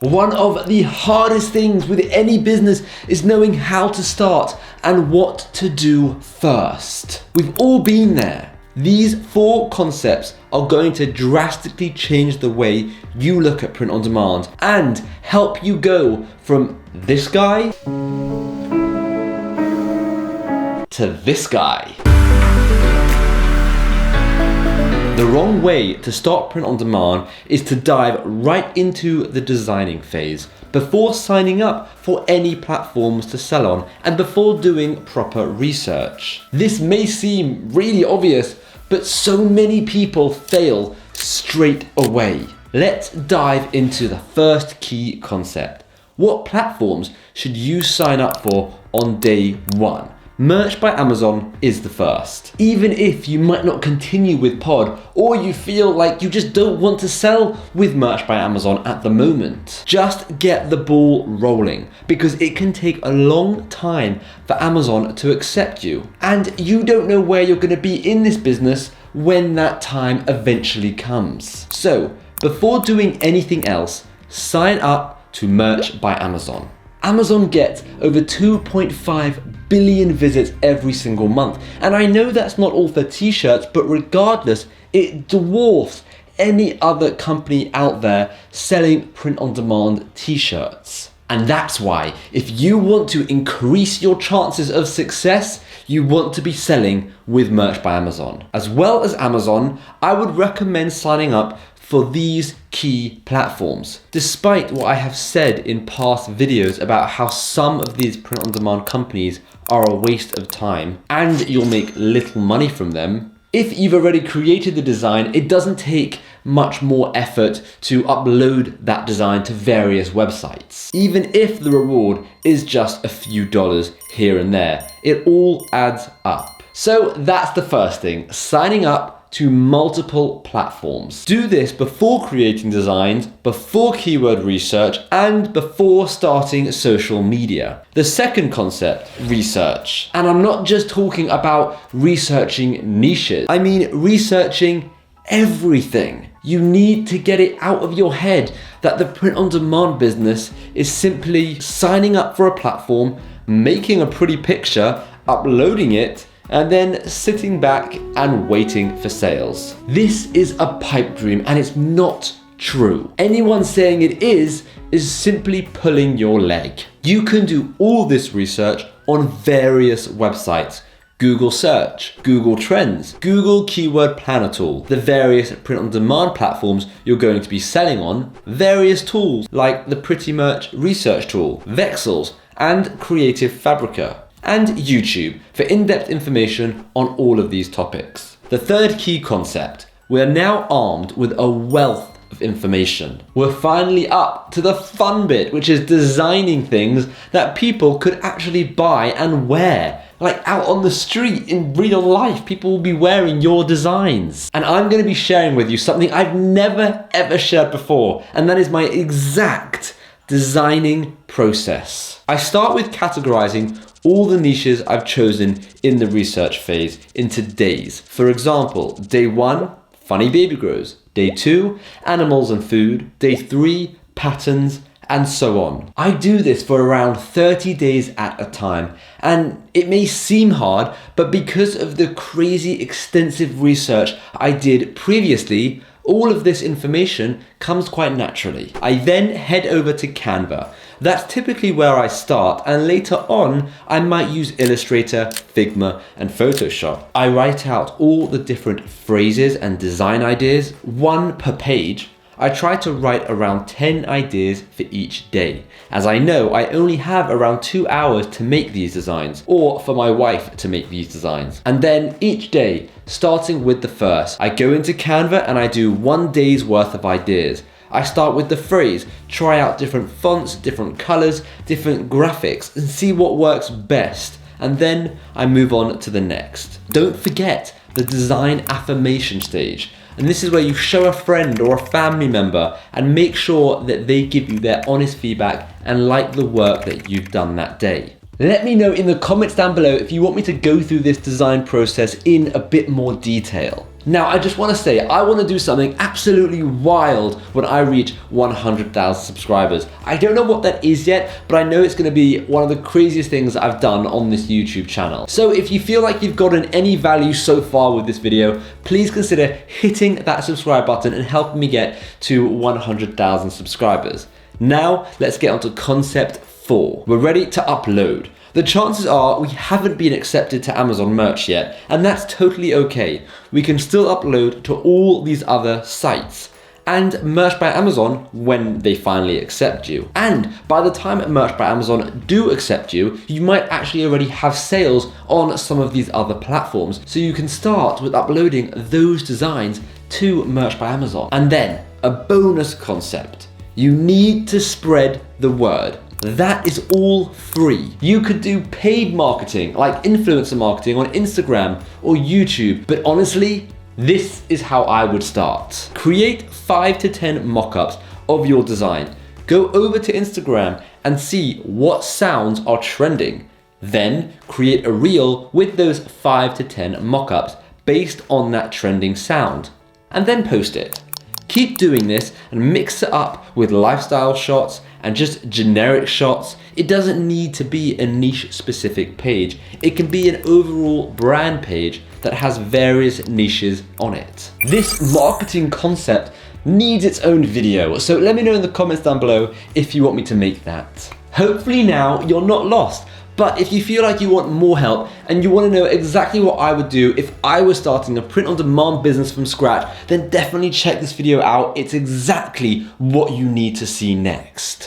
One of the hardest things with any business is knowing how to start and what to do first. We've all been there. These 4 concepts are going to drastically change the way you look at print on demand and help you go from this guy to this guy. The wrong way to start print on demand is to dive right into the designing phase before signing up for any platforms to sell on and before doing proper research. This may seem really obvious, but so many people fail straight away. Let's dive into the first key concept. What platforms should you sign up for on day 1? Merch by Amazon is the first. Even if you might not continue with Pod, or you feel like you just don't want to sell with Merch by Amazon at the moment, just get the ball rolling, because it can take a long time for Amazon to accept you. And you don't know where you're going to be in this business when that time eventually comes. So, before doing anything else, sign up to Merch by Amazon. Amazon gets over 2.5 billion visits every single month. And I know that's not all for t-shirts, but regardless, it dwarfs any other company out there selling print-on-demand t-shirts. And that's why, if you want to increase your chances of success, you want to be selling with Merch by Amazon. As well as Amazon, I would recommend signing up for these key platforms. Despite what I have said in past videos about how some of these print-on-demand companies are a waste of time and you'll make little money from them, if you've already created the design, it doesn't take much more effort to upload that design to various websites. Even if the reward is just a few dollars here and there, it all adds up. So that's the first thing, signing up to multiple platforms. Do this before creating designs, before keyword research, and before starting social media. The second concept, research. And I'm not just talking about researching niches. I mean researching everything. You need to get it out of your head that the print-on-demand business is simply signing up for a platform, making a pretty picture, uploading it, and then sitting back and waiting for sales. This is a pipe dream and it's not true. Anyone saying it is simply pulling your leg. You can do all this research on various websites. Google Search, Google Trends, Google Keyword Planner Tool, the various print-on-demand platforms you're going to be selling on, various tools like the Pretty Merch Research Tool, Vexels, and Creative Fabrica, and YouTube for in-depth information on all of these topics. The third key concept, we are now armed with a wealth of information. We're finally up to the fun bit, which is designing things that people could actually buy and wear. Like out on the street in real life, people will be wearing your designs. And I'm going to be sharing with you something I've never ever shared before, and that is my exact designing process. I start with categorizing all the niches I've chosen in the research phase into days. For example, day 1, funny baby grows. Day 2, animals and food. Day 3, patterns, and so on. I do this for around 30 days at a time, and it may seem hard, but because of the crazy extensive research I did previously, all of this information comes quite naturally. I then head over to Canva. That's typically where I start, and later on, I might use Illustrator, Figma, and Photoshop. I write out all the different phrases and design ideas, 1 per page. I try to write around 10 ideas for each day, as I know I only have around 2 hours to make these designs, or for my wife to make these designs. And then each day, starting with the first, I go into Canva and I do 1 day's worth of ideas. I start with the phrase, try out different fonts, different colors, different graphics, and see what works best. And then I move on to the next. Don't forget the design affirmation stage. And this is where you show a friend or a family member and make sure that they give you their honest feedback and like the work that you've done that day. Let me know in the comments down below if you want me to go through this design process in a bit more detail. Now, I just want to say, I want to do something absolutely wild when I reach 100,000 subscribers. I don't know what that is yet, but I know it's going to be one of the craziest things I've done on this YouTube channel. So if you feel like you've gotten any value so far with this video, please consider hitting that subscribe button and helping me get to 100,000 subscribers. Now, let's get on to concept 4. We're ready to upload. The chances are we haven't been accepted to Amazon merch yet, and that's totally okay. We can still upload to all these other sites and merch by Amazon when they finally accept you. And by the time merch by Amazon do accept you, you might actually already have sales on some of these other platforms. So you can start with uploading those designs to merch by Amazon. And then a bonus concept. You need to spread the word. That is all free. You could do paid marketing, like influencer marketing on Instagram or YouTube, but honestly, this is how I would start. Create 5 to 10 mock-ups of your design. Go over to Instagram and see what sounds are trending. Then create a reel with those 5 to 10 mock-ups based on that trending sound, and then post it. Keep doing this and mix it up with lifestyle shots and just generic shots. It doesn't need to be a niche specific page. It can be an overall brand page that has various niches on it. This marketing concept needs its own video, so let me know in the comments down below if you want me to make that. Hopefully now you're not lost. But if you feel like you want more help and you want to know exactly what I would do if I was starting a print-on-demand business from scratch, then definitely check this video out. It's exactly what you need to see next.